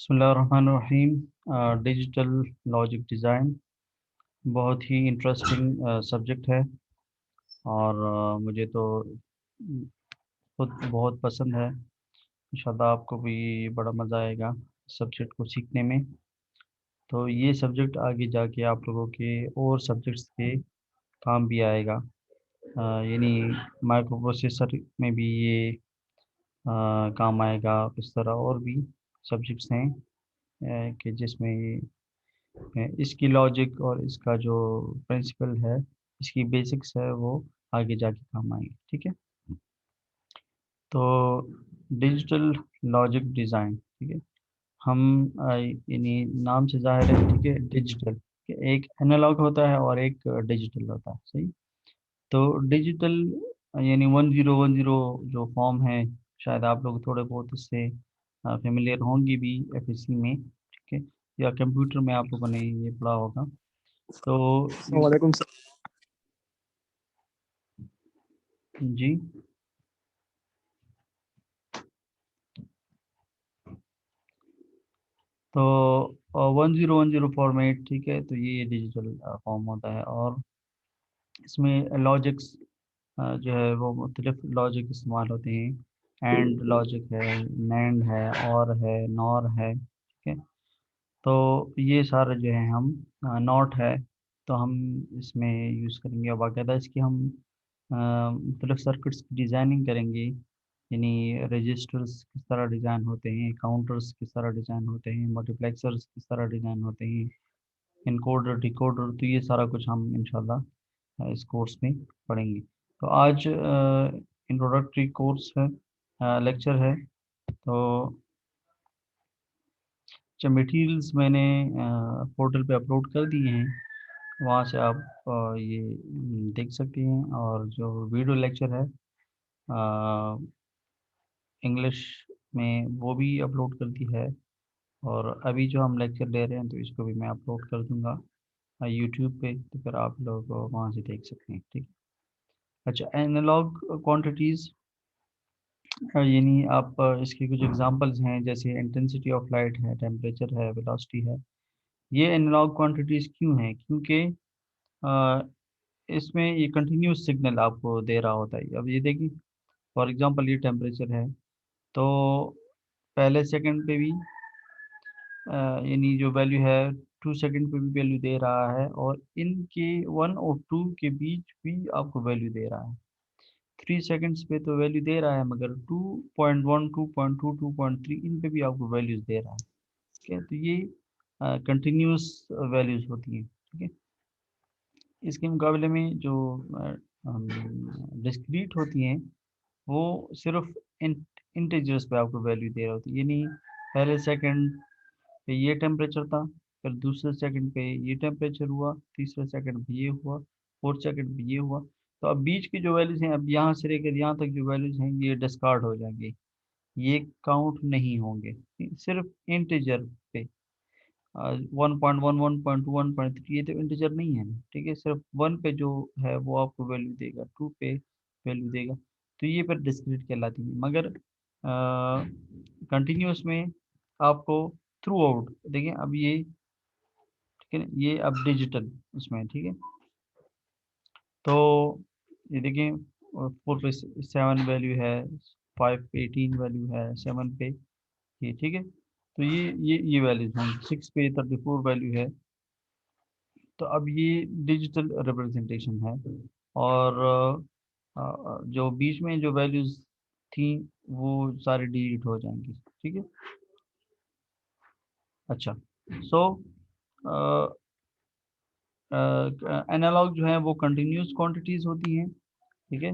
बिस्मिल्लाहिर्रहमानिर्रहीम। Digital logic design बहुत ही interesting subject है और मुझे तो खुद बहुत पसंद है। इंशाल्लाह आपको भी बड़ा मज़ा आएगा सब्जेक्ट को सीखने में। तो ये सब्जेक्ट आगे जाके आप लोगों के और सब्जेक्ट्स के काम भी आएगा। यानी माइक्रो प्रोसेसर में भी ये काम आएगा। इस तरह और भी सब्जेक्ट्स हैं कि जिसमें ये इसकी लॉजिक और इसका जो प्रिंसिपल है, इसकी बेसिक्स है, वो आगे जाके काम आएंगे। ठीक है। तो डिजिटल लॉजिक डिज़ाइन, ठीक है। हम यानी नाम से जाहिर है, ठीक है, डिजिटल एक एनालॉग होता है और एक डिजिटल होता है, सही। तो डिजिटल यानी 1010 जो फॉर्म है, शायद आप लोग थोड़े बहुत उससे फेमिलियर होंगे भी एफएससी में, ठीक है, या कंप्यूटर में आप लोगों ने ये पढ़ा होगा। तो वालेकुम सर। जी। तो 1010 फॉर्मेट, ठीक है, तो ये डिजिटल फॉर्म होता है और इसमें लॉजिक्स जो है वो मुख्तलिफ लॉजिक इस्तेमाल होते हैं। एंड लॉजिक है, नैंड है, और है, नॉर है, ठीक है। तो ये सारे जो है हम नॉट है, तो हम इसमें यूज़ करेंगे और बाकायदा इसकी हम मुख्तलिफ सर्किट्स की डिज़ाइनिंग करेंगे। यानी रजिस्टर्स किस तरह डिज़ाइन होते हैं, काउंटर्स किस तरह डिज़ाइन होते हैं, मल्टीप्लेक्सर्स किस तरह डिज़ाइन होते हैं, इनकोडर डिकोडर, तो ये सारा कुछ हम इंशाल्लाह इस कोर्स में पढ़ेंगे। तो आज इंट्रोडक्टरी कोर्स है, लेक्चर है। तो जो मटेरियल्स मैंने पोर्टल पे अपलोड कर दिए हैं, वहाँ से आप ये देख सकते हैं। और जो वीडियो लेक्चर है इंग्लिश में, वो भी अपलोड कर दी है। और अभी जो हम लेक्चर ले रहे हैं, तो इसको भी मैं अपलोड कर दूंगा यूट्यूब पे, तो फिर आप लोग वहाँ से देख सकते हैं, ठीक है। अच्छा, एनालॉग क्वांटिटीज़, यानी आप इसके कुछ एग्जांपल्स हैं, जैसे इंटेंसिटी ऑफ लाइट है, टेम्परेचर है, वेलोसिटी है। ये एनालॉग क्वांटिटीज़ क्यों हैं? क्योंकि अ, इसमें ये कंटिन्यूस सिग्नल आपको दे रहा होता है। अब ये देखिए, फॉर एग्जांपल ये टेम्परेचर है, तो पहले सेकंड पे भी यानी जो वैल्यू है 2 सेकंड पे भी वैल्यू दे रहा है, और इनके 1 और 2 के बीच भी आपको वैल्यू दे रहा है। 3 सेकंड्स पे तो वैल्यू दे रहा है, मगर 2.1, 2.2, 2.3, इन पे भी आपको वैल्यूज दे रहा है। ठीक है, तो ये कंटिन्यूस वैल्यूज होती हैं, ठीक है। इसके मुकाबले में जो डिस्क्रीट होती हैं, वो सिर्फ इंटीजर्स पे आपको वैल्यू दे रहा होती है। यानी पहले सेकंड पे ये टेम्परेचर था, फिर दूसरे सेकंड पे ये टेम्परेचर हुआ, तीसरे सेकंड पे ये हुआ, फोर्थ सेकंड पे ये हुआ। तो अब बीच की जो वैल्यूज हैं, अब यहाँ से लेकर यहाँ तक जो वैल्यूज हैं, ये डिस्कार्ड हो जाएंगी, ये काउंट नहीं होंगे। सिर्फ इंटीजर पे 1.1, 1.2, 1.3, ये तो इंटीजर नहीं है ना, ठीक है। सिर्फ वन पे जो है वो आपको वैल्यू देगा, टू पे वैल्यू देगा, तो ये फिर डिस्क्रीट कहलाती है। मगर कंटिन्यूस में आपको थ्रू आउट, देखिए अब ये, ठीक है ना, ये अब डिजिटल उसमें, ठीक है। तो ये देखिए, 4 पे 7 वैल्यू है, 5 पे 18 वैल्यू है, 7 पे ये, ठीक है। तो ये वैल्यूज हैं, 6 पे 34 वैल्यू है। तो अब ये डिजिटल रिप्रेजेंटेशन है। और जो बीच में जो वैल्यूज थी, वो सारी डिलीट हो जाएंगी, ठीक है। अच्छा, सो एनालॉग जो है वो कंटिन्यूस क्वांटिटीज होती हैं, ठीक है।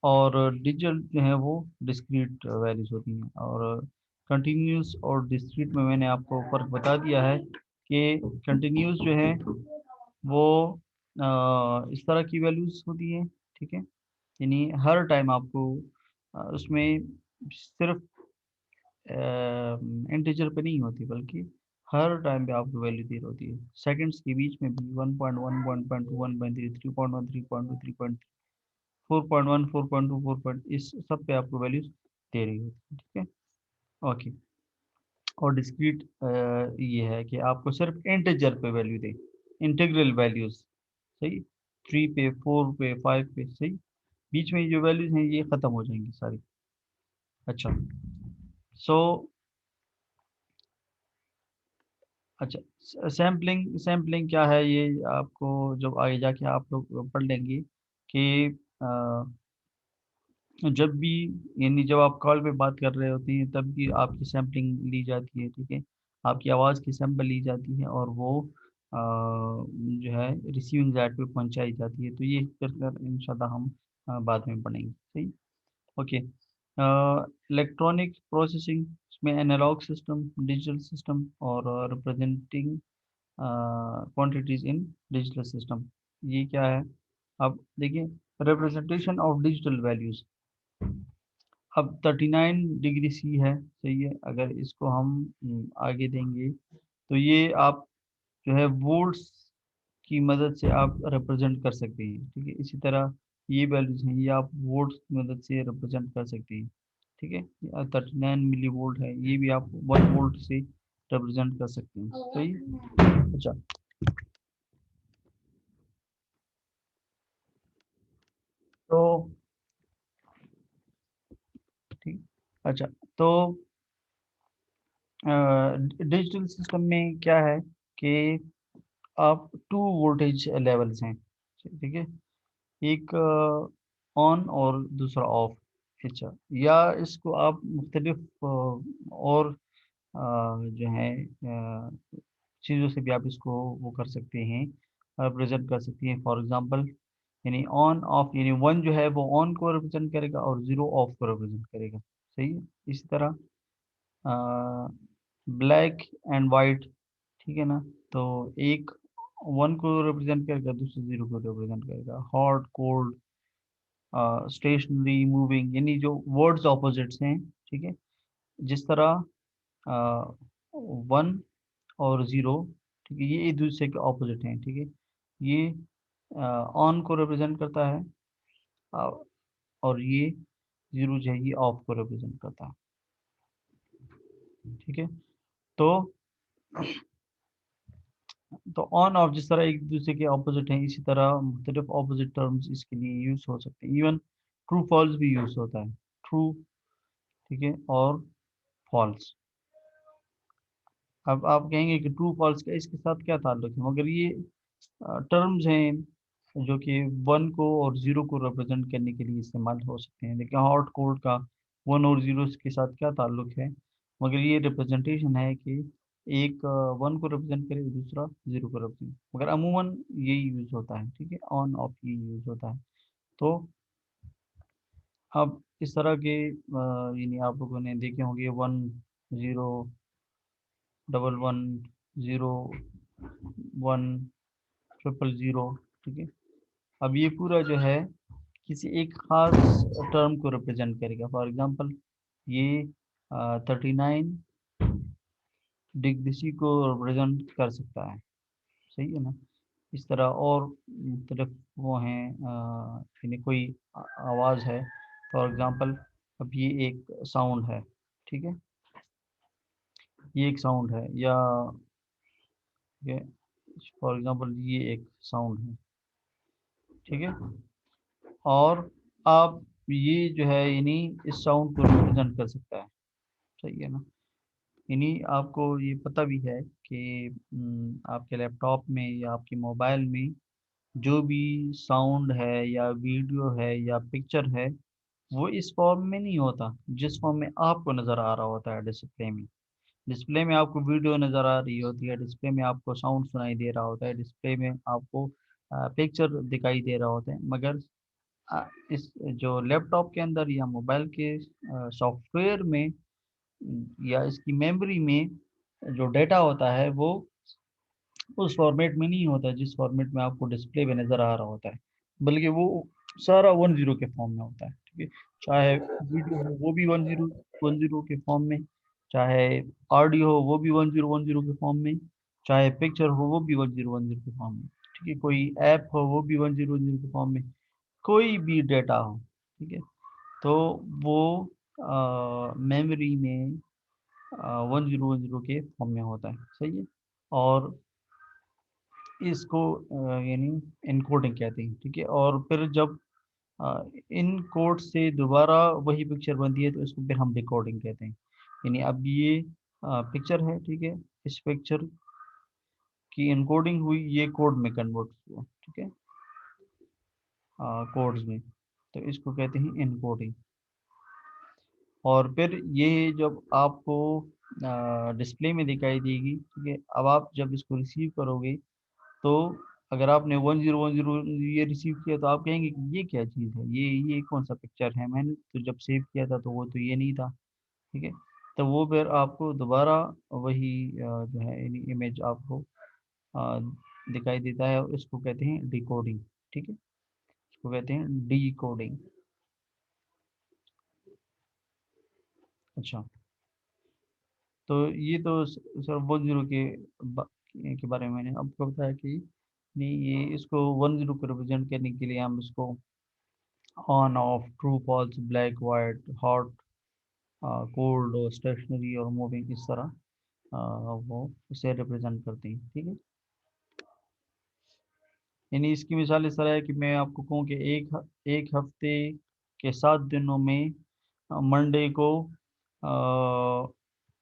और डिजिटल जो है वो डिस्क्रीट वैल्यूज होती हैं। और कंटिन्यूस और डिस्क्रीट में मैंने आपको फर्क बता दिया है कि कंटिन्यूस जो है वो इस तरह की वैल्यूज होती है, ठीक है। यानी हर टाइम आपको उसमें सिर्फ इंटीजर पे नहीं होती, बल्कि हर टाइम पे आपको वैल्यू दी होती है। सेकंड्स के बीच में भी 1.1, 1.2, 1.3, 3.1, 3.2, 3.3, 4.1, 4.2, 4. इस सब पे आपको वैल्यूज दे रही होती है, ठीक है। ओके, और डिस्क्रीट ये है कि आपको सिर्फ इंटीजर पे वैल्यू दे, इंटीग्रल वैल्यूज, सही, 3 पे, 4 पे, 5 पे, सही, बीच में जो वैल्यूज हैं ये खत्म हो जाएंगी सारी। अच्छा, सो अच्छा, सैम्पलिंग सैम्पलिंग क्या है ये आपको जब आगे जाके आप लोग पढ़ लेंगे कि जब भी, यानी जब आप कॉल पे बात कर रहे होते हैं तब भी आपकी सैम्पलिंग ली जाती है, ठीक है, आपकी आवाज़ की सैंपल ली जाती है और वो जो है रिसीविंग साइड पे पहुंचाई जाती है। तो ये कर इंशाल्लाह हम बाद में पढ़ेंगे, सही, ओके। इलेक्ट्रॉनिक प्रोसेसिंग में एनालॉग सिस्टम, डिजिटल सिस्टम और रिप्रेजेंटिंग क्वांटिटीज इन डिजिटल सिस्टम, ये क्या है? अब देखिए, रिप्रेजेंटेशन ऑफ डिजिटल वैल्यूज। अब 39 डिग्री C है, सही है, अगर इसको हम आगे देंगे तो ये आप जो है वोल्ट्स की मदद से आप रिप्रेजेंट कर सकते हैं, ठीक है। इसी तरह ये वैल्यूज हैं, ये आप वोल्ट्स की मदद से रिप्रेजेंट कर सकते हैं, ठीक है। 39 मिली वोल्ट है, ये भी आप 1 वोल्ट से रिप्रेजेंट कर सकते हैं, सही। अच्छा, तो ठीक, अच्छा, तो डिजिटल सिस्टम में क्या है कि आप 2 वोल्टेज लेवल्स हैं, ठीक है, एक ऑन और दूसरा ऑफ। अच्छा, या इसको आप मुख्तलिफ और जो है चीज़ों से भी आप इसको वो कर सकते हैं, रिप्रेजेंट कर सकते हैं। फॉर एग्जांपल, यानी ऑन ऑफ, यानी वन जो है वो ऑन को रिप्रेजेंट करेगा और जीरो ऑफ को रिप्रेजेंट करेगा, सही है। इसी तरह ब्लैक एंड वाइट, ठीक है ना, तो एक वन को रिप्रेजेंट करेगा, दूसरा जीरो को रिप्रेजेंट करेगा। हॉट, कोल्ड, स्टेशनरी, मूविंग, यानी जो वर्ड्स ऑपोजिट्स हैं, ठीक है, जिस तरह वन और ज़ीरो, ठीक है, ये एक दूसरे के ऑपोजिट हैं, ठीक है। ये ऑन को रिप्रेजेंट करता है अ, और ये ज़ीरो जो है ये ऑफ को रिप्रेजेंट करता है, ठीक है। तो ऑन ऑफ जिस तरह एक दूसरे के ऑपोजिट हैं, इसी तरह मुख्तलिफ ऑपोजिट टर्म्स इसके लिए यूज हो सकते हैं। इवन ट्रू फॉल्स भी यूज होता है, ट्रू, ठीक है, और फॉल्स। अब आप कहेंगे कि ट्रू फॉल्स का इसके साथ क्या ताल्लुक है, मगर ये टर्म्स हैं जो कि वन को और ज़ीरो को रिप्रेजेंट करने के लिए इस्तेमाल हो सकते हैं। देखिए, हॉट कोल्ड का वन और ज़ीरो के साथ क्या ताल्लुक है, मगर ये रिप्रेजेंटेशन है कि एक वन को रिप्रेजेंट करे, दूसरा ज़ीरो को रिप्रेजेंट, मगर अमूमन यही यूज़ होता है, ठीक है, ऑन ऑफ ये यूज़ होता है। तो अब इस तरह के यानी आप लोगों ने देखे होंगे 1 0 11 0 1 0 0, ठीक है। अब ये पूरा जो है किसी एक खास टर्म को रिप्रेजेंट करेगा। फॉर एग्जांपल, ये 39 डिग्री को रिप्रेजेंट कर सकता है, सही है ना। इस तरह और मुख्तलिफ वो हैं, यानी कोई आवाज़ है, फॉर एग्जांपल, अब ये एक साउंड है, ठीक है, ये एक साउंड है, या ये फॉर एग्जांपल ये एक साउंड है, ठीक है, और आप ये जो है यानी इस साउंड को रिप्रेजेंट कर सकता है, सही है ना। यानी आपको ये पता भी है कि आपके लैपटॉप में या आपके मोबाइल में जो भी साउंड है या वीडियो है या पिक्चर है, वो इस फॉर्म में नहीं होता जिस फॉर्म में आपको नज़र आ रहा होता है डिस्प्ले में। डिस्प्ले में आपको वीडियो नज़र आ रही होती है, डिस्प्ले में आपको साउंड सुनाई दे रहा होता है, डिस्प्ले में आपको पिक्चर दिखाई दे रहा होता है, मगर इस जो लैपटॉप के अंदर या मोबाइल के सॉफ्टवेयर में या इसकी मेमोरी में जो डेटा होता है वो उस फॉर्मेट में नहीं होता जिस फॉर्मेट में आपको डिस्प्ले पे नज़र आ रहा होता है, बल्कि वो सारा 1 0 के फॉर्म में होता है, ठीक है। चाहे वीडियो हो वो भी 1 0 के फॉर्म में, चाहे ऑडियो हो वो भी 1 0 के फॉर्म में, चाहे पिक्चर हो वो भी 1 0 के फॉर्म में, ठीक है, कोई ऐप हो वो भी 1 0 के फॉर्म में, कोई भी डेटा हो, ठीक है। तो वो मेमोरी में 1010 के फॉर्म में होता है, सही है। और इसको यानी इनकोडिंग कहते हैं, ठीक है। और फिर जब इन कोड से दोबारा वही पिक्चर बनती है तो इसको फिर हम डिकोडिंग कहते हैं। यानी अब ये पिक्चर है, ठीक है, इस पिक्चर की इनकोडिंग हुई, ये कोड में कन्वर्ट हुआ, ठीक है, कोड्स में, तो इसको कहते हैं इनकोडिंग। और फिर ये जब आपको डिस्प्ले में दिखाई देगी, ठीक है, अब आप जब इसको रिसीव करोगे तो अगर आपने 1010 ये रिसीव किया तो आप कहेंगे कि ये क्या चीज़ है, ये कौन सा पिक्चर है, मैंने तो जब सेव किया था तो वो तो ये नहीं था, ठीक है। तो वो फिर आपको दोबारा वही जो है इमेज आपको अ, दिखाई देता है, और इसको कहते हैं डिकोडिंग, ठीक है, इसको कहते हैं डिकोडिंग। अच्छा, तो ये तो सर 10 के बारे में मैंने आपको बताया कि नहीं, ये इसको 10 को रिप्रेजेंट करने के लिए हम इसको on off, true false, black white, hot, cold और स्टेशनरी और मूविंग, इस तरह वो इसे रिप्रेजेंट करते हैं, ठीक है। यानी इसकी मिसाल इस तरह है कि मैं आपको कहूँ कि एक हफ्ते के 7 दिनों में मंडे को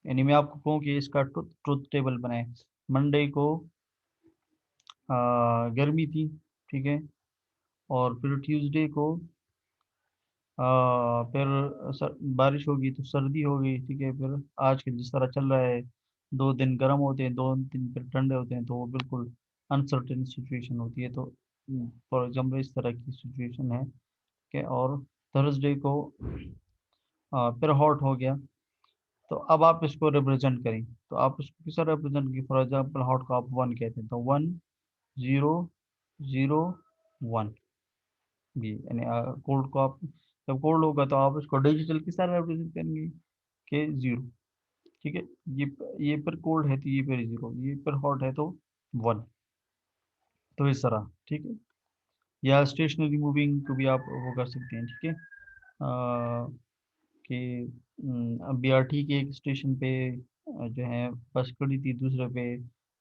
यानी मैं आपको कहूँ कि इसका ट्रुथ टेबल बनाए। मंडे को गर्मी थी, ठीक है, और फिर ट्यूसडे को फिर बारिश होगी तो सर्दी होगी, ठीक है। फिर आज के जिस तरह चल रहा है, 2 दिन गर्म होते हैं, 2 दिन फिर ठंडे होते हैं, तो वो बिल्कुल अनसर्टेन सिचुएशन होती है। तो फॉर एग्जाम्पल इस तरह की सिचुएशन है कि, और थर्सडे को फिर हॉट हो गया। तो अब आप इसको रिप्रेजेंट करें, तो आप इसको किस तरह रिप्रेजेंट करें, फॉर एग्जाम्पल हॉट को आप 1 कहते हैं, तो 1001, जी, यानी कोल्ड को आप, जब कोल्ड होगा तो आप इसको डिजिटल किस तरह रिप्रेजेंट करेंगे के 0, ठीक है। ये पर कोल्ड है तो ये पर 0, ये पर हॉट है तो 1, तो इस तरह, ठीक है। या स्टेशनरी मूविंग को भी आप वो कर सकते हैं, ठीक है, कि बीआरटी के एक स्टेशन पे जो है बस खड़ी थी, दूसरे पे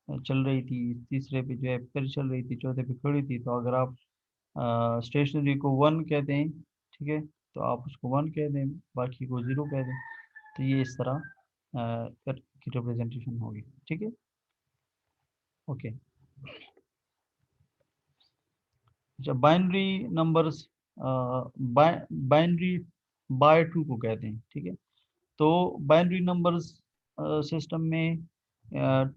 चल रही थी, तीसरे पे जो है फिर चल रही थी, चौथे पे खड़ी थी, तो अगर आप स्टेशनरी को 1 कहते हैं, ठीक है, तो आप उसको 1 कह दें, बाकी को 0 कह दें, तो ये इस तरह की रिप्रेजेंटेशन होगी, ठीक है। ओके। अच्छा, binary numbers, binary by two को कहते हैं, ठीक है। तो बाइनरी नंबर्स सिस्टम में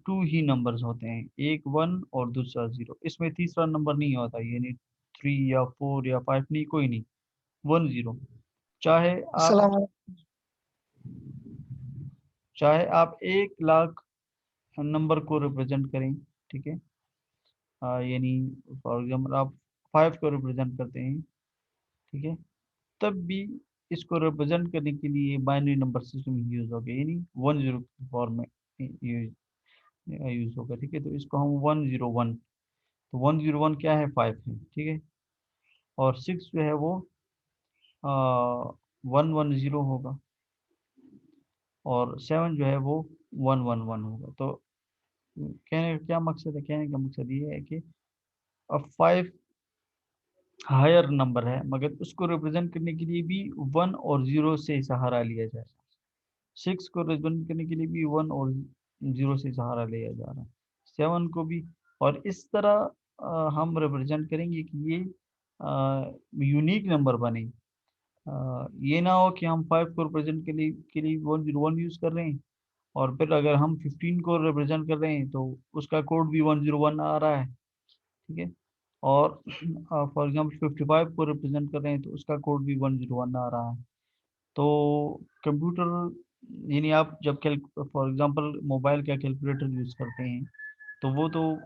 टू ही नंबर्स होते हैं, एक 1 और दूसरा 0, इसमें तीसरा नंबर नहीं होता, यानी 3 या 4 या 5 नहीं, कोई नहीं, 10। चाहे आप अस्सलाम चाहे आप 1 लाख नंबर को रिप्रेजेंट करें, ठीक है, यानी फॉर एग्जाम्पल आप 5 को रिप्रेजेंट करते हैं, ठीक है, तब भी इसको रिप्रेजेंट करने के लिए बाइनरी नंबर सिस्टम यूज होगा, यानी 10 की फॉर्म में यूज यूज होगा, ठीक है। तो इसको हम 101, तो 101 क्या है, 5 है, ठीक है, और 6 जो है वो 110 होगा, और 7 जो है वो 111 होगा। तो कहने का क्या मकसद है, कहने का मकसद ये है कि अब 5 हायर नंबर है, मगर उसको रिप्रेजेंट करने के लिए भी 1 और 0 से सहारा लिया जाए, 6 को रिप्रेजेंट करने के लिए भी 1 और 0 से सहारा लिया जा रहा है, 7 को भी। और इस तरह हम रिप्रेजेंट करेंगे कि ये यूनिक नंबर बने। ये ना हो कि हम 5 को रिप्रेजेंट के लिए 101 यूज कर रहे हैं, और फिर अगर हम 15 को रिप्रेजेंट कर रहे हैं तो उसका कोड भी 101 आ रहा है, ठीक है। और फॉर एग्जाम्पल 55 को रिप्रेजेंट कर रहे हैं तो उसका कोड भी 101 आ रहा है। तो कंप्यूटर, यानी आप जब कैल फॉर एग्जांपल मोबाइल का कैलकुलेटर यूज़ करते हैं, तो वो तो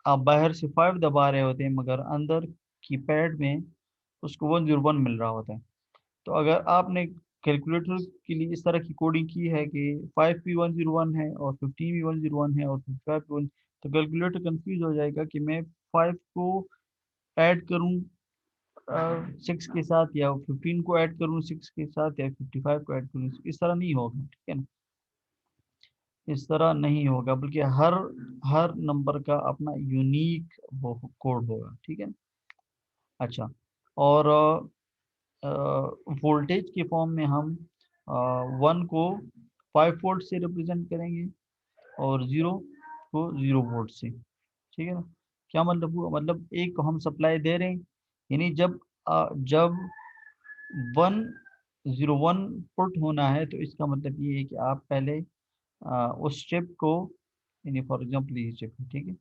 आप बाहर से 5 दबा रहे होते हैं, मगर अंदर कीपैड में उसको 101 मिल रहा होता है। तो अगर आपने कैलकुलेटर के लिए इस तरह की कोडिंग की है कि 5 भी 101 है और 15 भी 101 है और 55 भी 1, तो कैलकुलेटर कंफ्यूज हो जाएगा कि मैं 5 को ऐड करूं 6 के साथ, या 15 को ऐड करूँ 6 के साथ, या 55 को ऐड करूँ, इस तरह नहीं होगा, ठीक है ना। इस तरह नहीं होगा, बल्कि हर हर नंबर का अपना यूनिक वो कोड होगा, ठीक है। अच्छा, और वोल्टेज के फॉर्म में हम 1 को 5 वोल्ट से रिप्रेजेंट करेंगे और 0 को 0 वोल्ट से, ठीक है ना। क्या मतलब हुआ, मतलब एक को हम सप्लाई दे रहे हैं, यानी जब 101 पुट होना है, तो इसका मतलब ये है कि आप पहले उस चिप को, यानी फॉर एग्जांपल ये चिप है, ठीक है,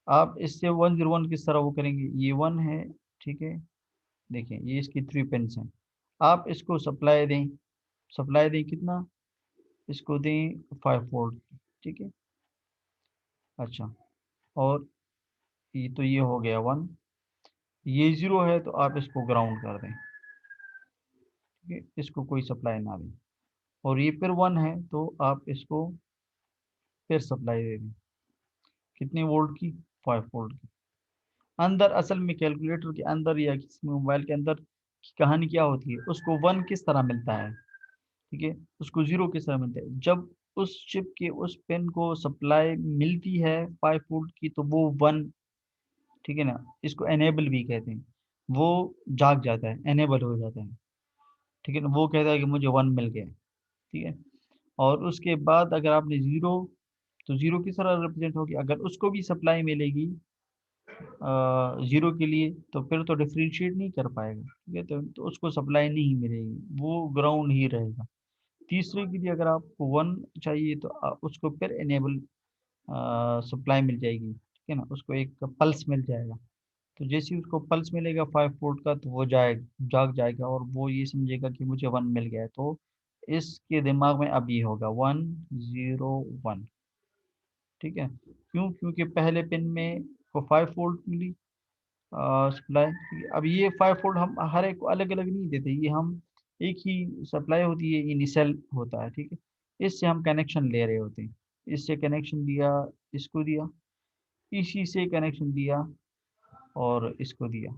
आप इससे 101 किस तरह वो करेंगे, ये 1 है, ठीक है। देखिए ये इसकी 3 पिन्स हैं, आप इसको सप्लाई दें कितना, इसको दें 5 वोल्ट, ठीक है। अच्छा, और ये तो ये हो गया 1, ये 0 है तो आप इसको ग्राउंड कर दें, ठीक है, इसको कोई सप्लाई ना दें। और ये फिर 1 है तो आप इसको फिर सप्लाई दे दें, कितने वोल्ट की, 5 वोल्ट की। अंदर असल में कैलकुलेटर के अंदर या किसी मोबाइल के अंदर की कहानी क्या होती है, उसको 1 किस तरह मिलता है, ठीक है, उसको 0 किस तरह मिलता है, जब उस चिप के उस पिन को सप्लाई मिलती है 5 वोल्ट की, तो वो 1, ठीक है ना, इसको एनेबल भी कहते हैं, वो जाग जाता है, एनेबल हो जाता है, ठीक है ना, वो कहता है कि मुझे 1 मिल गया, ठीक है। और उसके बाद अगर आपने 0, तो 0 किस तरह रिप्रेजेंट होगी, अगर उसको भी सप्लाई मिलेगी 0 के लिए, तो फिर तो डिफ्रेंशिएट नहीं कर पाएगा, ठीक है, तो उसको सप्लाई नहीं मिलेगी, वो ग्राउंड ही रहेगा। तीसरे के लिए अगर आपको 1 चाहिए, तो उसको फिर एनेबल सप्लाई मिल जाएगी, ठीक है ना, उसको एक पल्स मिल जाएगा। तो जैसे ही उसको पल्स मिलेगा 5 वोल्ट का, तो वो जाग जाएगा और वो ये समझेगा कि मुझे 1 मिल गया है, तो इसके दिमाग में अब ये होगा 101, ठीक है। क्यों, क्योंकि पहले पिन में को 5 वोल्ट मिली सप्लाई, ठीक है। अब ये 5 वोल्ट हम हर एक को अलग अलग नहीं देते, ये हम एक ही सप्लाई होती है, इनिशियल होता है, ठीक है। इससे हम कनेक्शन ले रहे होते हैं, इससे कनेक्शन दिया, इसको दिया, इसी से कनेक्शन दिया और इसको दिया,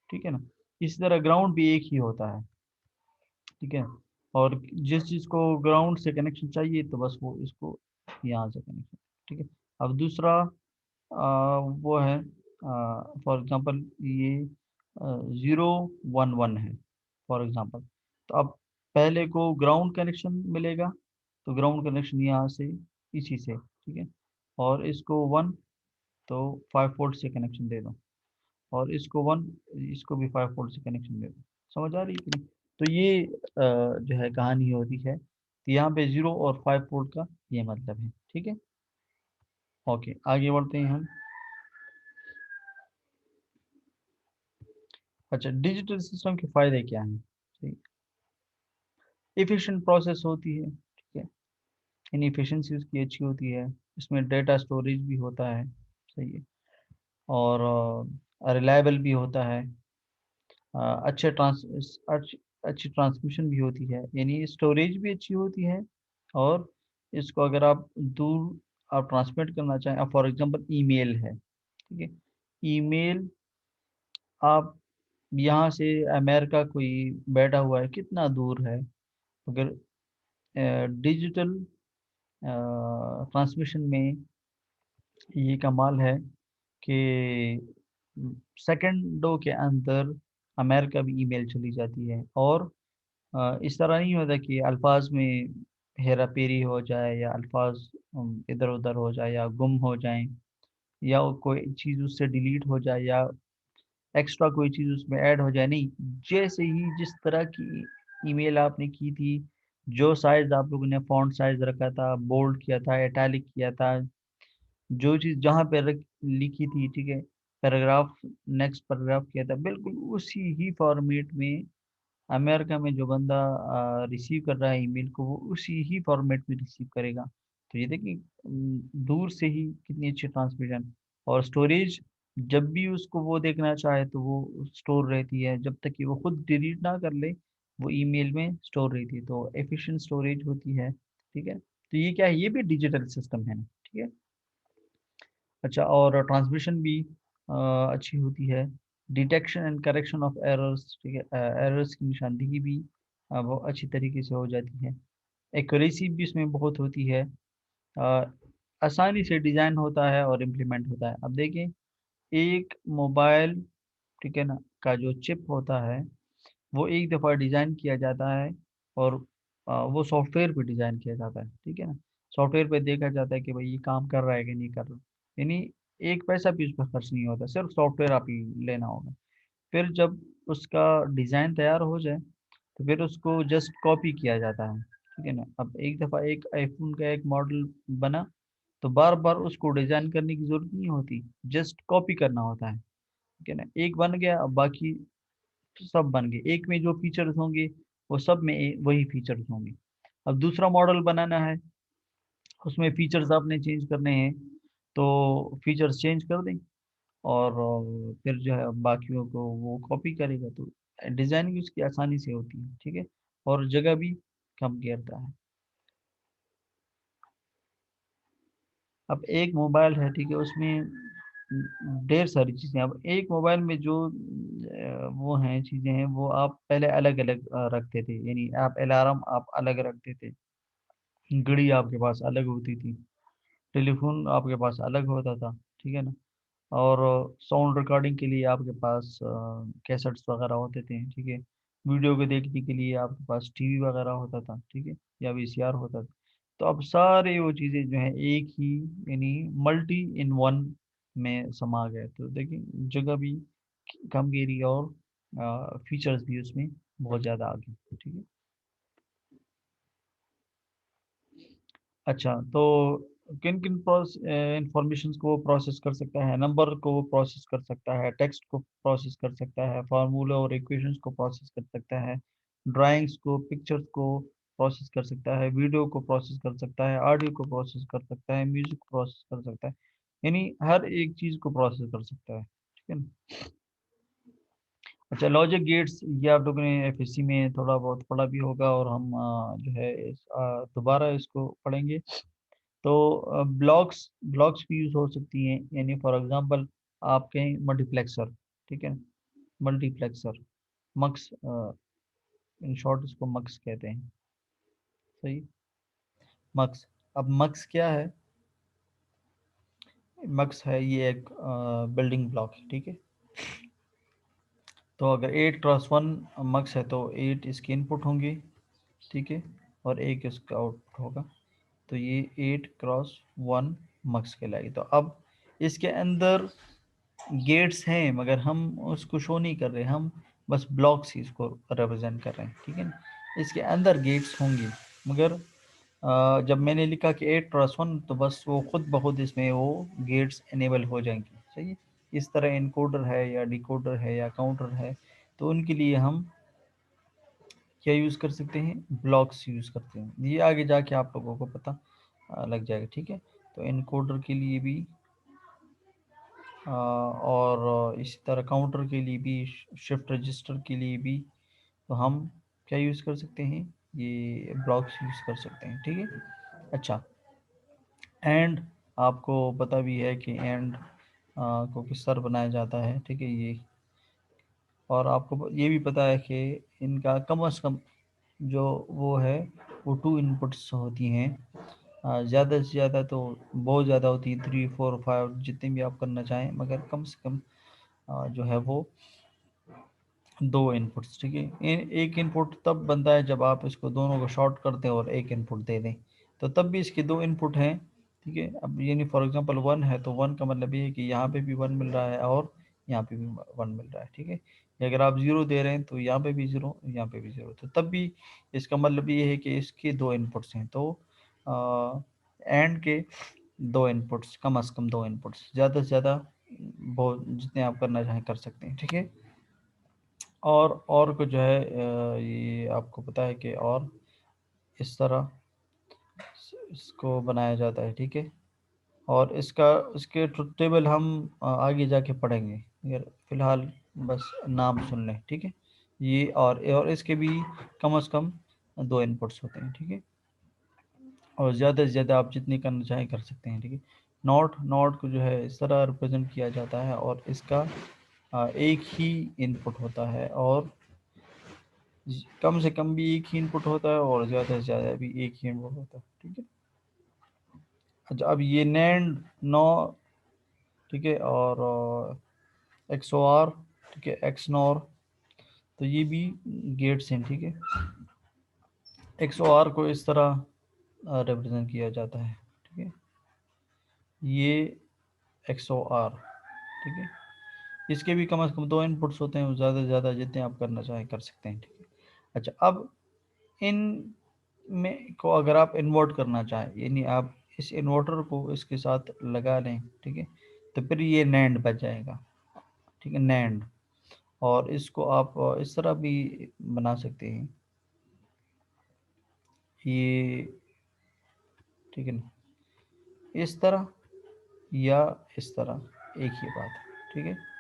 ठीक है ना। इसी तरह ग्राउंड भी एक ही होता है, ठीक है। और जिस चीज़ को ग्राउंड से कनेक्शन चाहिए, तो बस वो इसको यहाँ से कनेक्शन, ठीक है। अब दूसरा वो है, फॉर एग्जांपल ये 011 है फॉर एग्जांपल, तो अब पहले को ग्राउंड कनेक्शन मिलेगा, तो ग्राउंड कनेक्शन यहाँ से, इसी से, ठीक है। और इसको 1, तो 5 वोल्ट से कनेक्शन दे दो, और इसको 1, इसको भी 5 वोल्ट से कनेक्शन दे दो। समझ आ रही है कि नहीं। तो ये जो है कहानी होती है, तो यहाँ पे 0 और 5 वोल्ट का ये मतलब है, ठीक है। ओके, आगे बढ़ते हैं हम। अच्छा, डिजिटल सिस्टम के फायदे क्या हैं, ठीक, इफिशिएंट प्रोसेस होती है, ठीक है, इनएफिशिएंसी उसकी अच्छी होती है, इसमें डेटा स्टोरेज भी होता है, सही है, और रिलायबल भी होता है, अच्छे अच्छी ट्रांसमिशन भी होती है, यानी स्टोरेज भी अच्छी होती है। और इसको अगर आप दूर आप ट्रांसमिट करना चाहें, अब फॉर एग्जांपल ईमेल है, ठीक है, ईमेल आप यहाँ से अमेरिका कोई बैठा हुआ है, कितना दूर है, अगर डिजिटल ट्रांसमिशन में ये कमाल है कि सेकंडों के अंदर अमेरिका भी ईमेल चली जाती है। और इस तरह नहीं होता कि अल्फाज में हेरा फेरी हो जाए, या अल्फाज इधर उधर हो जाए, या गुम हो जाएं, या कोई चीज़ उससे डिलीट हो जाए, या एक्स्ट्रा कोई चीज़ उसमें ऐड हो जाए, नहीं, जैसे ही जिस तरह की ईमेल आपने की थी, जो साइज आप लोगों ने फॉन्ट साइज रखा था, बोल्ड किया था, इटैलिक किया था, जो चीज़ जहाँ पे लिखी थी, ठीक है, पैराग्राफ, नेक्स्ट पैराग्राफ किया था, बिल्कुल उसी ही फॉर्मेट में अमेरिका में जो बंदा रिसीव कर रहा है ईमेल को, वो उसी ही फॉर्मेट में रिसीव करेगा। तो ये देखिए दूर से ही कितनी अच्छी ट्रांसमिशन। और स्टोरेज, जब भी उसको वो देखना चाहे तो वो स्टोर रहती है, जब तक कि वो खुद डिलीट ना कर ले, वो ईमेल में स्टोर रहती है, तो एफिशिएंट स्टोरेज होती है, ठीक है। तो ये क्या है, ये भी डिजिटल सिस्टम है ना, ठीक है। अच्छा, और ट्रांसमिशन भी अच्छी होती है, detection and correction of errors, ठीक है, एरर्स की निशानदेही भी बहुत अच्छी तरीके से हो जाती है, एक्यूरेसी भी इसमें बहुत होती है, आसानी से डिज़ाइन होता है और इम्प्लीमेंट होता है। अब देखिए, एक मोबाइल, ठीक है ना, का जो चिप होता है वो एक दफ़ा डिज़ाइन किया जाता है और वो सॉफ्टवेयर पे डिज़ाइन किया जाता है, ठीक है ना। सॉफ्टवेयर पे देखा जाता है कि भाई ये काम कर रहा है कि नहीं कर रहा, यानी एक पैसा भी उस पर खर्च नहीं होता, सिर्फ सॉफ्टवेयर आप ही लेना होगा। फिर जब उसका डिज़ाइन तैयार हो जाए तो फिर उसको जस्ट कॉपी किया जाता है, ठीक है ना। अब एक दफ़ा एक आईफोन का एक मॉडल बना तो बार बार उसको डिज़ाइन करने की ज़रूरत नहीं होती, जस्ट कॉपी करना होता है, ठीक है ना। एक बन गया, अब बाकी सब बन गए, एक में जो फीचर्स होंगे वो सब में वही फीचर्स होंगे। अब दूसरा मॉडल बनाना है, उसमें फीचर्स आपने चेंज करने हैं तो फीचर्स चेंज कर दें और फिर जो है बाकियों को वो कॉपी करेगा, तो डिज़ाइनिंग उसकी आसानी से होती है, ठीक है, और जगह भी कम घेरता है। अब एक मोबाइल है, ठीक है, उसमें ढेर सारी चीज़ें। अब एक मोबाइल में जो वो हैं चीज़ें हैं वो आप पहले अलग अलग रखते थे, यानी आप अलार्म आप अलग रखते थे, घड़ी आपके पास अलग होती थी, टेलीफोन आपके पास अलग होता था, ठीक है ना। और साउंड रिकॉर्डिंग के लिए आपके पास कैसेट्स वगैरह होते थे, ठीक है। वीडियो को देखने के लिए आपके पास टीवी वगैरह होता था, ठीक है, या वीसीआर होता था। तो अब सारे वो चीज़ें जो है एक ही, यानी मल्टी इन वन में समा गए, तो देखिए जगह भी कम घेरी और फीचर्स भी उसमें बहुत ज़्यादा आ गए, ठीक है। अच्छा, तो किन किन इंफॉर्मेशन को वो प्रोसेस कर सकता है? नंबर को वो प्रोसेस कर सकता है, टेक्स्ट को प्रोसेस कर सकता है, फार्मूला और इक्वेशंस को प्रोसेस कर सकता है, ड्राइंग्स को, पिक्चर्स को प्रोसेस कर सकता है, वीडियो को प्रोसेस कर सकता है, ऑडियो को प्रोसेस कर सकता है, म्यूजिक को प्रोसेस कर सकता है, यानी हर एक चीज़ को प्रोसेस कर सकता है, ठीक है ना। अच्छा, लॉजिक गेट्स, ये आप लोगों ने एफएससी में थोड़ा बहुत पढ़ा भी होगा और हम जो है दोबारा इसको पढ़ेंगे। तो ब्लॉक्स ब्लॉक्स भी यूज़ हो सकती हैं, यानी फॉर एग्जांपल आप कहें मल्टीप्लेक्सर, ठीक है, मल्टीप्लेक्सर, मक्स, इन शॉर्ट इसको मक्स कहते हैं, सही, मक्स। अब मक्स क्या है? मक्स है ये एक बिल्डिंग ब्लॉक है, ठीक है। तो अगर 8x1 मक्स है तो 8 इसके इनपुट होंगे, ठीक है, और एक इसका आउटपुट होगा, तो ये 8x1 मक्स कहलाएगी। तो अब इसके अंदर गेट्स हैं मगर हम उसको शो नहीं कर रहे, हम बस ब्लॉक्स ही इसको रिप्रेजेंट कर रहे हैं, ठीक है ना। इसके अंदर गेट्स होंगे मगर जब मैंने लिखा कि 8x1 तो बस वो खुद ब खुद इसमें वो गेट्स इनेबल हो जाएंगे, सही है। इस तरह इनकोडर है या डिकोडर है या काउंटर है, तो उनके लिए हम क्या यूज़ कर सकते हैं? ब्लॉक्स यूज़ करते हैं। ये आगे जाके आप लोगों को पता लग जाएगा, ठीक है। तो इनकोडर के लिए भी और इसी तरह काउंटर के लिए भी, शिफ्ट रजिस्टर के लिए भी, तो हम क्या यूज़ कर सकते हैं? ये ब्लॉक्स यूज़ कर सकते हैं, ठीक है। अच्छा, एंड आपको पता भी है कि एंड को किस तरह बनाया जाता है, ठीक है, ये। और आपको ये भी पता है कि इनका कम से कम जो वो है वो 2 इनपुट्स होती हैं, ज़्यादा से ज़्यादा तो बहुत ज़्यादा होती है, 3 4 5 जितनी भी आप करना चाहें, मगर कम से कम जो है वो 2 इनपुट्स, ठीक है। एक इनपुट तब बनता है जब आप इसको दोनों को शॉर्ट कर दें और एक इनपुट दे दें, तो तब भी इसके 2 इनपुट हैं, ठीक है। अब यानी फॉर एग्जांपल 1 है तो 1 का मतलब ये है कि यहाँ पे भी 1 मिल रहा है और यहाँ पे भी 1 मिल रहा है, ठीक है। या अगर आप 0 दे रहे हैं तो यहाँ पे भी 0, यहाँ पे भी 0, तो तब भी इसका मतलब ये है कि इसके 2 इनपुट्स हैं। तो एंड के 2 इनपुट्स, कम से कम 2 इनपुट्स, ज़्यादा से ज़्यादा बहुत जितने आप करना चाहें कर सकते हैं, ठीक है। और कुछ जो है ये आपको पता है कि और इस तरह इसको बनाया जाता है, ठीक है। और इसके ट्रुथ टेबल हम आगे जाके पढ़ेंगे, अगर फिलहाल बस नाम सुन लें, ठीक है। ये और इसके भी कम से कम 2 इनपुट्स होते हैं, ठीक है। और ज़्यादा से ज़्यादा आप जितनी करना चाहें कर सकते हैं, ठीक है। नॉट नॉट को जो है इस तरह रिप्रेजेंट किया जाता है और इसका एक ही इनपुट होता है, और कम से कम भी एक ही इनपुट होता है और ज़्यादा से ज़्यादा भी एक ही इनपुट होता है, ठीक है। अच्छा, अब ये नैंड नो, ठीक है, और XOR, ठीक है, XNOR, तो ये भी गेट्स हैं, ठीक है। XOR को इस तरह रिप्रेजेंट किया जाता है, ठीक है, ये XOR, ठीक है। इसके भी कम से कम 2 इनपुट्स होते हैं, ज़्यादा से ज़्यादा जितने आप करना चाहें कर सकते हैं, ठीक है। अच्छा, अब इन में को अगर आप इन्वर्ट करना चाहें, यानी आप इस इन्वर्टर को इसके साथ लगा लें, ठीक है, तो फिर ये नैंड बच जाएगा, ठीक है, नैंड। और इसको आप इस तरह भी बना सकते हैं, ये, ठीक है ना, इस तरह या इस तरह, एक ही बात है, ठीक है।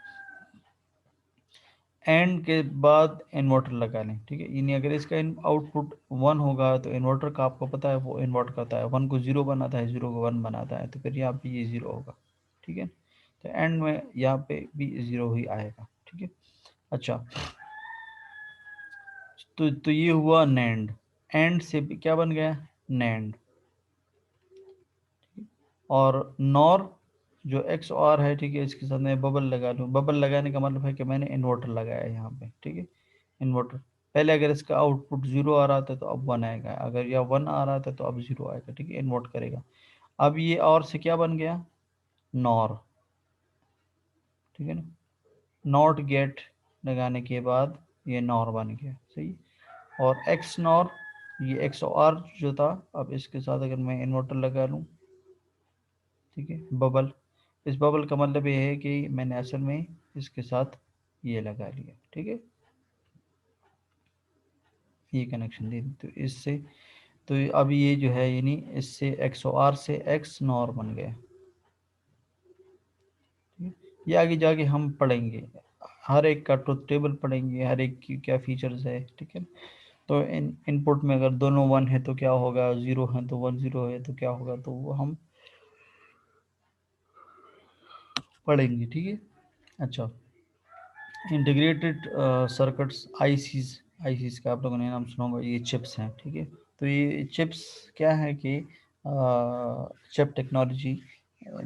एंड के बाद इन्वर्टर लगा लें, ठीक है, यानी अगर इसका आउटपुट 1 होगा तो इन्वर्टर का आपको पता है वो इन्वर्ट करता है, 1 को 0 बनाता है, 0 को 1 बनाता है, तो फिर यहाँ पे ये 0 होगा, ठीक है। तो एंड में यहाँ पे भी 0 ही आएगा, ठीक है। अच्छा, तो ये हुआ नैंड, एंड से भी क्या बन गया, नैंड। और नॉर जो एक्स और है, ठीक है, इसके साथ मैं बबल लगा लूँ, बबल लगाने का मतलब है कि मैंने इन्वर्टर लगाया है यहाँ पे, ठीक है, इन्वर्टर। पहले अगर इसका आउटपुट 0 आ रहा था तो अब 1 आएगा, अगर या 1 आ रहा था तो अब 0 आएगा, ठीक है, इन्वर्ट करेगा। अब ये और से क्या बन गया, नॉर, ठीक है ना, नॉट गेट लगाने के बाद ये नॉर बन गया, सही। और एक्स नॉर, ये एक्स और जो था, अब इसके साथ अगर मैं इन्वर्टर लगा लूँ, ठीक है, बबल, इस बबल का मतलब ये है कि मैंने असल में इसके साथ ये लगा लिया, ठीक है, ये कनेक्शन दे दी, तो इससे, तो अब ये जो है यानी इससे XOR से एक्स नॉर बन गया, ठीक है। ये आगे जाके हम पढ़ेंगे, हर एक का ट्रुथ टेबल पढ़ेंगे, हर एक की क्या फीचर्स है, ठीक है। तो इनपुट में अगर दोनों 1 है तो क्या होगा, 0 है तो 1, 0 है तो क्या होगा, तो वो हम पढ़ेंगे, ठीक है। अच्छा, इंटीग्रेटेड सर्किट्स, आईसीज का आप लोगों ने नाम सुना होगा, ये चिप्स हैं, ठीक है। तो ये चिप्स क्या है कि चिप टेक्नोलॉजी,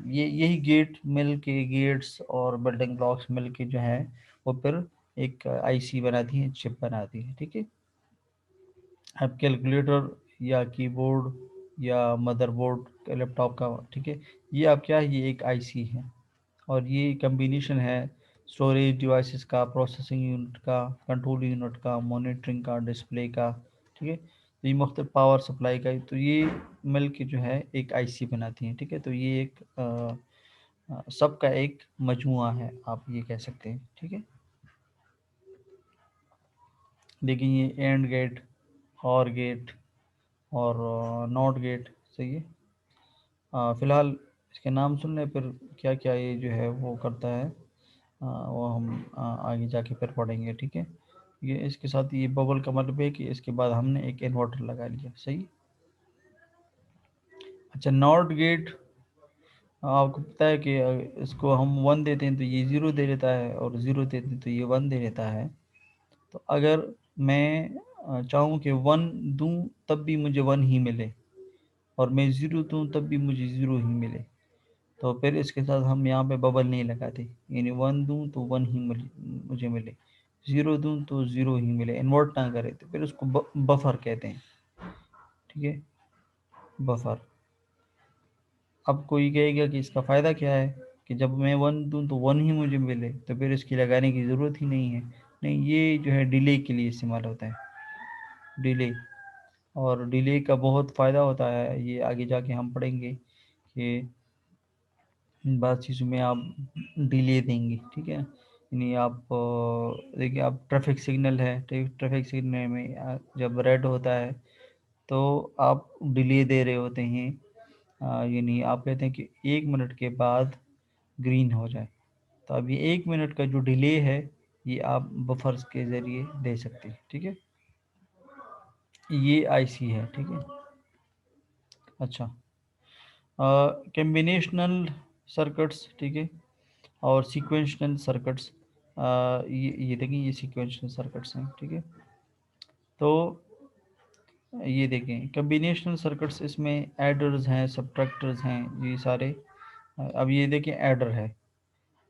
ये यही गेट मिल के, गेट्स और बिल्डिंग ब्लॉक्स मिल के जो है वो फिर एक आईसी बनाती है, चिप बनाती है, ठीक है। अब कैलकुलेटर या कीबोर्ड या मदरबोर्ड लैपटॉप का, ठीक है, ये अब क्या है, ये एक आईसी है, और ये कम्बिनेशन है स्टोरेज डिवाइसेस का, प्रोसेसिंग यूनिट का, कंट्रोल यूनिट का, मॉनिटरिंग का, डिस्प्ले का, ठीक है, तो ये मुख्तलिफ पावर सप्लाई का, तो ये मिल के जो है एक आईसी बनाती हैं, ठीक है। तो ये एक सबका एक मजमुआ है, आप ये कह सकते हैं, ठीक है। लेकिन ये एंड गेट, और गेट, और नॉट गेट, सही है। फिलहाल इसके नाम सुन लें, फिर क्या क्या ये जो है वो करता है, वो हम आगे जाके फिर पढ़ेंगे, ठीक है। ये इसके साथ ये बबल का मतलब है कि इसके बाद हमने एक इन्वर्टर लगा लिया, सही। अच्छा, नॉट गेट, आपको पता है कि इसको हम 1 देते हैं तो ये 0 दे देता है, और 0 देते हैं तो ये 1 दे देता है। तो अगर मैं चाहूँ कि 1 दूँ तब भी मुझे 1 ही मिले, और मैं 0 दूँ तब भी मुझे 0 ही मिले, तो फिर इसके साथ हम यहाँ पे बबल नहीं लगाते, यानी 1 दूँ तो 1 ही मुझे मिले, 0 दूँ तो 0 ही मिले, इन्वर्ट ना करे, तो फिर उसको बफर कहते हैं, ठीक है, बफर। अब कोई कहेगा कि इसका फ़ायदा क्या है, कि जब मैं 1 दूँ तो 1 ही मुझे मिले, तो फिर इसकी लगाने की ज़रूरत ही नहीं है। नहीं, ये जो है डिले के लिए इस्तेमाल होता है, डिले। और डिले का बहुत फ़ायदा होता है, ये आगे जाके हम पढ़ेंगे कि इन बात चीज़ों में आप डिले देंगे, ठीक है। यानी आप देखिए, आप ट्रैफिक सिग्नल है, ट्रैफिक सिग्नल में जब रेड होता है तो आप डिले दे रहे होते हैं, यानी आप कहते हैं कि 1 मिनट के बाद ग्रीन हो जाए, तो अब ये 1 मिनट का जो डिले है ये आप बफर्स के ज़रिए दे सकते हैं, ठीक है। ये आईसी है, ठीक है। अच्छा, कम्बिनेशनल सर्किट्स, ठीक है, और सीक्वेंशियल सर्किट्स, ये देखिए, ये सीक्वेंशियल सर्किट्स हैं, ठीक है। तो ये देखें कम्बिनेशनल सर्किट्स, इसमें एडर्स हैं, सब्ट्रैक्टर्स हैं, ये सारे। अब ये देखें एडर है।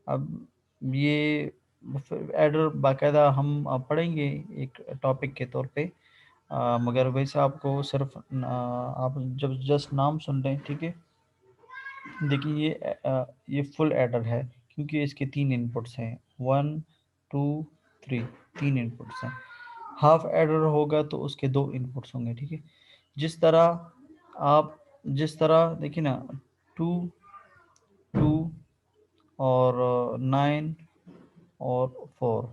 अब ये एडर बाकायदा हम पढ़ेंगे एक टॉपिक के तौर पे, मगर वैसे आपको सिर्फ आप जब जस्ट नाम सुन रहे हैं, ठीक है। देखिए ये फुल एडर है क्योंकि इसके 3 इनपुट्स हैं, 1 2 3, 3 इनपुट्स हैं। हाफ एडर होगा तो उसके 2 इनपुट्स होंगे, ठीक है। जिस तरह आप जिस तरह देखिए ना, 2 2 और 9 और 4,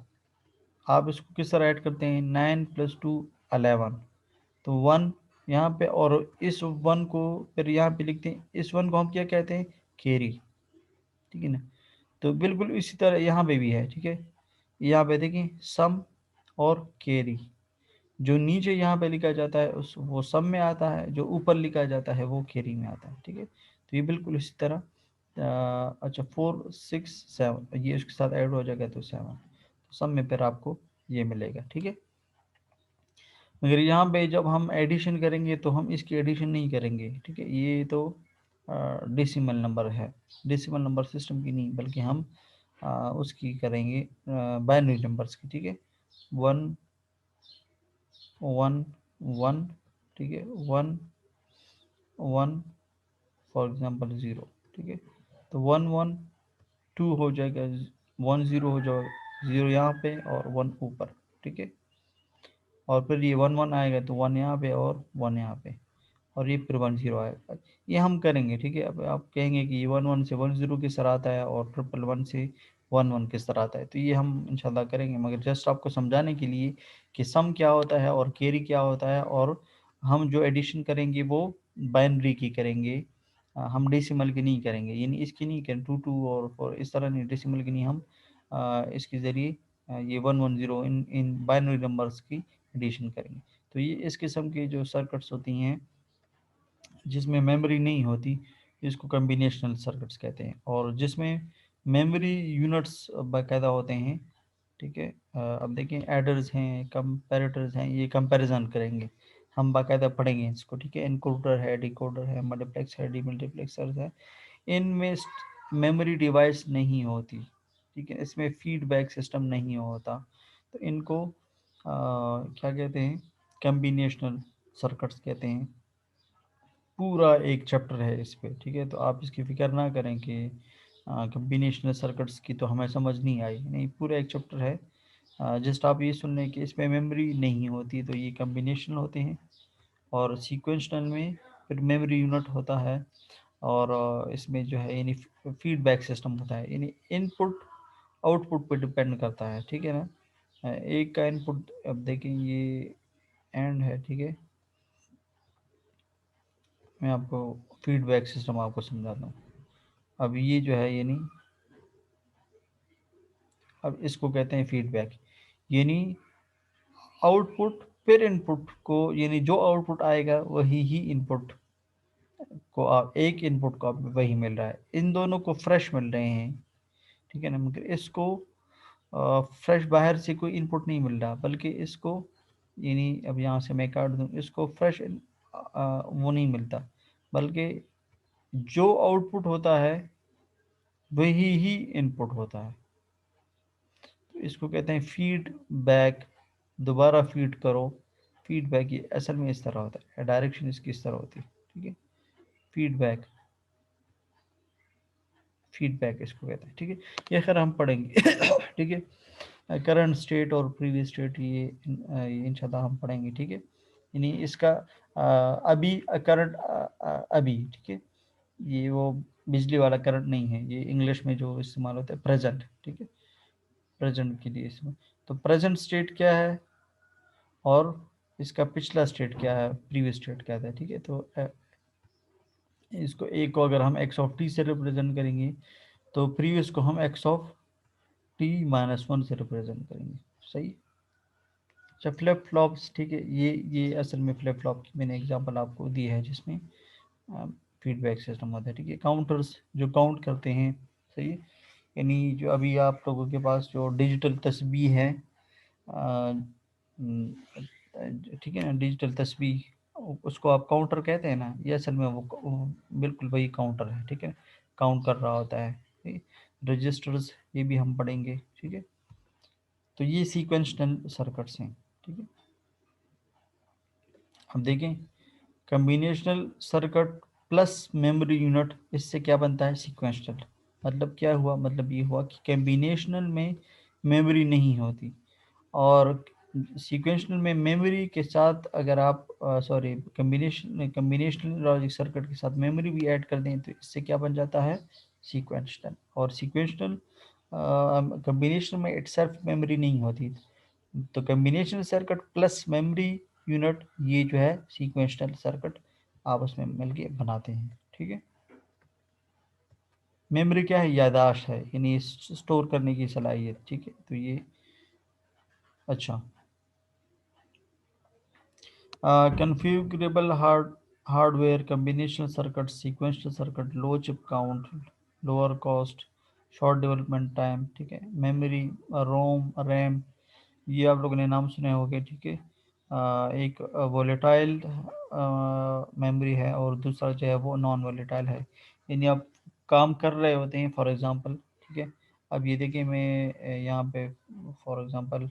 आप इसको किस तरह ऐड करते हैं, 9 + 2 11, तो 1 यहाँ पे, और इस 1 को फिर यहाँ पे लिखते हैं, इस 1 को हम क्या कहते हैं, कैरी, ठीक है ना। तो बिल्कुल इसी तरह यहाँ पे भी है, ठीक है। यहाँ पे देखिए सम और कैरी, जो नीचे यहाँ पे लिखा जाता है उस वो सम में आता है, जो ऊपर लिखा जाता है वो कैरी में आता है, ठीक है। तो ये बिल्कुल इसी तरह अच्छा 4 6 7 ये इसके साथ ऐड हो जाएगा तो 7, तो सम में फिर आपको ये मिलेगा, ठीक है। मगर यहाँ पे जब हम एडिशन करेंगे तो हम इसकी एडिशन नहीं करेंगे, ठीक है। ये तो डेसिमल नंबर है, डेसिमल नंबर सिस्टम की नहीं, बल्कि हम उसकी करेंगे बाइनरी नंबर्स की, ठीक है। 1 1 1, ठीक है, 1 1 फॉर एग्जांपल 0, ठीक है। तो 1 1 2 हो जाएगा, 1 0 हो जाएगा, 0 यहाँ पे और 1 ऊपर, ठीक है। और फिर ये 1 1 आएगा तो 1 यहाँ पे और 1 यहाँ पे, और ये फिर 1 0 आएगा। ये हम करेंगे, ठीक है। अब आप कहेंगे कि ये 1 1 से 1 0 किस तरह आता है और 1 1 से 1 1 किस तरह आता है, तो ये हम इंशाल्लाह करेंगे, मगर जस्ट आपको समझाने के लिए कि सम क्या होता है और कैरी क्या होता है, और हम जो एडिशन करेंगे वो बाइनरी की करेंगे, हम डेसिमल की नहीं करेंगे, यानी इसकी नहीं करें 2 2 और 4 इस तरह नहीं, डेसिमल की नहीं, हम इसके ज़रिए ये 1 1 0 इन इन बाइनरी नंबर्स की एडिशन करेंगे। तो ये इस किस्म की जो सर्किट्स होती हैं जिसमें मेमोरी नहीं होती, इसको कम्बिनेशनल सर्किट्स कहते हैं, और जिसमें मेमोरी यूनिट्स बाकायदा होते हैं, ठीक है। अब देखें एडर्स हैं, कंपैरेटर्स हैं, ये कंपैरिजन करेंगे, हम बाकायदा पढ़ेंगे इसको, ठीक है। इनकोडर है, डिकोडर है, मल्टीप्लेक्स है, डीमल्टीप्लेक्सर है, इनमें मेमोरी डिवाइस नहीं होती, ठीक है। इसमें फीडबैक सिस्टम नहीं होता, तो इनको क्या कहते हैं, कम्बिनेशनल सर्किट्स कहते हैं। पूरा एक चैप्टर है इस पे, ठीक है। तो आप इसकी फ़िक्र ना करें कि कम्बिनेशनल सर्किट्स की तो हमें समझ नहीं आई, नहीं, पूरा एक चैप्टर है। जस्ट आप ये सुन लें कि इसमें मेमोरी नहीं होती, तो ये कम्बिनेशनल होते हैं, और सीक्वेंशनल में फिर मेमोरी यूनिट होता है, और इसमें जो है यानी फीडबैक सिस्टम होता है, यानी इनपुट आउटपुट पे डिपेंड करता है, ठीक है ना। एक का इनपुट, अब देखें ये एंड है, ठीक है। मैं आपको फीडबैक सिस्टम आपको समझाता हूँ। अब ये जो है यानी, अब इसको कहते हैं फीडबैक, यानी आउटपुट फिर इनपुट को, यानी जो आउटपुट आएगा वही ही इनपुट को, आप एक इनपुट को आप वही मिल रहा है, इन दोनों को फ्रेश मिल रहे हैं, ठीक है ना। मगर इसको फ्रेश बाहर से कोई इनपुट नहीं मिल रहा, बल्कि इसको, यानी अब यहाँ से मैं काट दूँ, इसको फ्रेश वो नहीं मिलता, बल्कि जो आउटपुट होता है वही ही इनपुट होता है। तो इसको कहते हैं फीडबैक, दोबारा फीड करो, फीडबैक ये असल में इस तरह होता है, डायरेक्शन इसकी इस तरह होती है, ठीक है। फीडबैक, फीडबैक इसको कहते हैं, ठीक है। ये खैर हम पढ़ेंगे ठीक है। करंट स्टेट और प्रीवियस स्टेट ये इंशाल्लाह हम पढ़ेंगे, ठीक है। यानी इसका अभी करंट, अभी, ठीक है। ये वो बिजली वाला करंट नहीं है, ये इंग्लिश में जो इस्तेमाल होता है प्रेजेंट, ठीक है, प्रेजेंट के लिए इसमें। तो प्रेजेंट स्टेट क्या है और इसका पिछला स्टेट क्या है, प्रीवियस स्टेट क्या था, ठीक है। तो इसको एक को अगर हम एक्स ऑफ टी से रिप्रेजेंट करेंगे, तो प्रीवियस को हम एक्स ऑफ t-1 से रिप्रेजेंट करेंगे, सही। अच्छा फ्लिप फ्लॉप्स, ठीक है, ये असल में फ्लिप फ्लॉप की मैंने एग्जांपल आपको दी है जिसमें फीडबैक सिस्टम होता है, ठीक है। काउंटर्स जो काउंट करते हैं, सही है। यानी जो अभी आप लोगों के पास जो डिजिटल तस्बीह है, ठीक है ना, डिजिटल तस्बीह, उसको आप काउंटर कहते हैं ना, ये असल में वो बिल्कुल वही काउंटर है, ठीक है, काउंट कर रहा होता है। रजिस्टर्स ये भी हम पढ़ेंगे, ठीक है। तो ये सीक्वेंशनल सर्किट्स हैं, ठीक है। अब देखें, combinational circuit plus memory unit, इससे क्या बनता है, सीक्वेंशनल। मतलब क्या हुआ, मतलब ये हुआ कि कम्बिनेशनल में मेमोरी नहीं होती, और सीक्वेंशनल में मेमोरी के साथ अगर आप सॉरी कम्बिनेशनल लॉजिक सर्किट के साथ मेमोरी भी ऐड कर दें तो इससे क्या बन जाता है, सीक्वेंशनल। और सीक्वेंशनल कम्बिनेशन में इटसेल्फ मेमोरी नहीं होती, तो combinational circuit plus memory unit, ये जो है सीक्वेंशनल सर्किट आपस में मिलके बनाते हैं, ठीक है। मेमोरी क्या है, याददाश्त है, यानी स्टोर करने की सलाहियत, ठीक है। तो ये अच्छा, configurable hardware, combinational circuit, sequential circuit, low chip count, lower cost, short development time, ठीक है। मेमोरी, रोम, रैम, ये आप लोगों ने नाम सुने होंगे, ठीक है। एक वोलेटाइल मेमोरी है और दूसरा जो है वो नॉन वोलेटाइल है, यानी आप काम कर रहे होते हैं, फॉर एग्जांपल, ठीक है। अब ये देखिए, मैं यहाँ पे फॉर एग्जांपल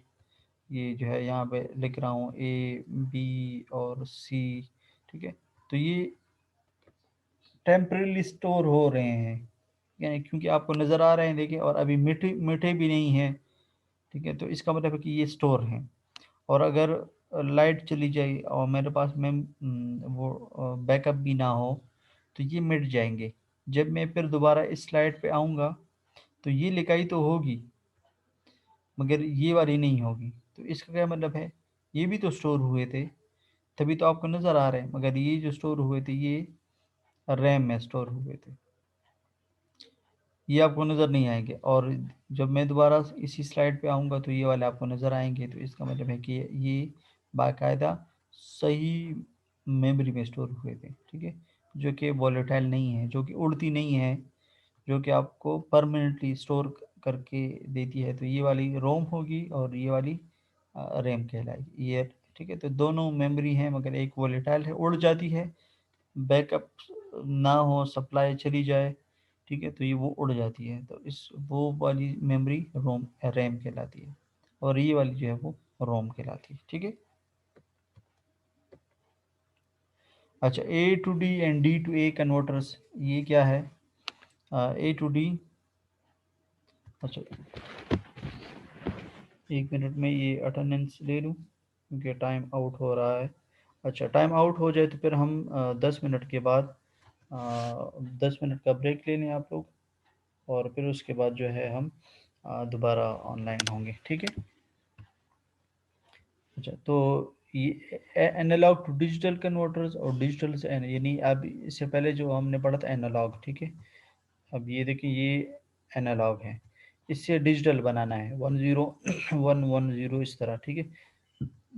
ये जो है यहाँ पे लिख रहा हूँ ए बी और सी, ठीक है। तो ये टेम्परेली स्टोर हो रहे हैं, यानी क्योंकि आपको नज़र आ रहे हैं, देखिए, और अभी मीठे मीठे भी नहीं हैं, ठीक है। तो इसका मतलब है कि ये स्टोर हैं। और अगर लाइट चली जाए और मेरे पास में वो बैकअप भी ना हो तो ये मिट जाएंगे। जब मैं फिर दोबारा इस स्लाइड पे आऊँगा तो ये लिखाई तो होगी मगर ये वाली नहीं होगी। तो इसका क्या मतलब है, ये भी तो स्टोर हुए थे, तभी तो आपको नज़र आ रहे हैं, मगर ये जो स्टोर हुए थे ये रैम में स्टोर हुए थे, ये आपको नज़र नहीं आएंगे। और जब मैं दोबारा इसी स्लाइड पे आऊँगा तो ये वाले आपको नज़र आएंगे। तो इसका मतलब है कि ये बाकायदा सही मेमोरी में स्टोर हुए थे, ठीक है, जो कि वॉलेटाइल नहीं है, जो कि उड़ती नहीं है, जो कि आपको परमानेंटली स्टोर करके देती है। तो ये वाली रोम होगी और ये वाली रैम कहलाएगी ये, ठीक है। तो दोनों मेमोरी हैं मगर एक वॉलेटाइल है, उड़ जाती है, बैकअप ना हो, सप्लाई चली जाए, ठीक है, तो ये वो उड़ जाती है। तो इस वो वाली मेमोरी रोम रैम कहलाती है, और ये वाली जो है वो रोम कहलाती है, ठीक है। अच्छा, A to D and D to A converters, ये क्या है, ए टू डी, अच्छा, 1 मिनट में ये अटेंडेंस ले लूँ क्योंकि टाइम आउट हो रहा है। अच्छा, टाइम आउट हो जाए तो फिर हम 10 मिनट के बाद 10 मिनट का ब्रेक ले लें आप लोग, और फिर उसके बाद जो है हम दोबारा ऑनलाइन होंगे, ठीक है। अच्छा, तो ये एनालॉग टू डिजिटल कन्वर्टर्स और डिजिटल से यानी अब इससे पहले जो हमने पढ़ा था एनालॉग, ठीक है। अब ये देखिए, ये एनालॉग है, इससे डिजिटल बनाना है 10 110 इस तरह, ठीक है।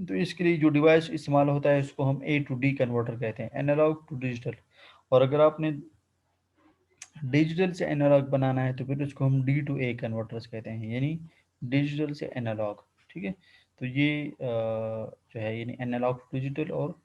तो इसके लिए जो डिवाइस इस्तेमाल होता है उसको हम ए टू डी कन्वर्टर कहते हैं, एनालॉग टू डिजिटल। और अगर आपने डिजिटल से एनालॉग बनाना है तो फिर उसको हम डी टू ए कन्वर्टर्स कहते हैं, यानी डिजिटल से एनालॉग, ठीक है। तो ये जो है यानी एनालॉग टू डिजिटल और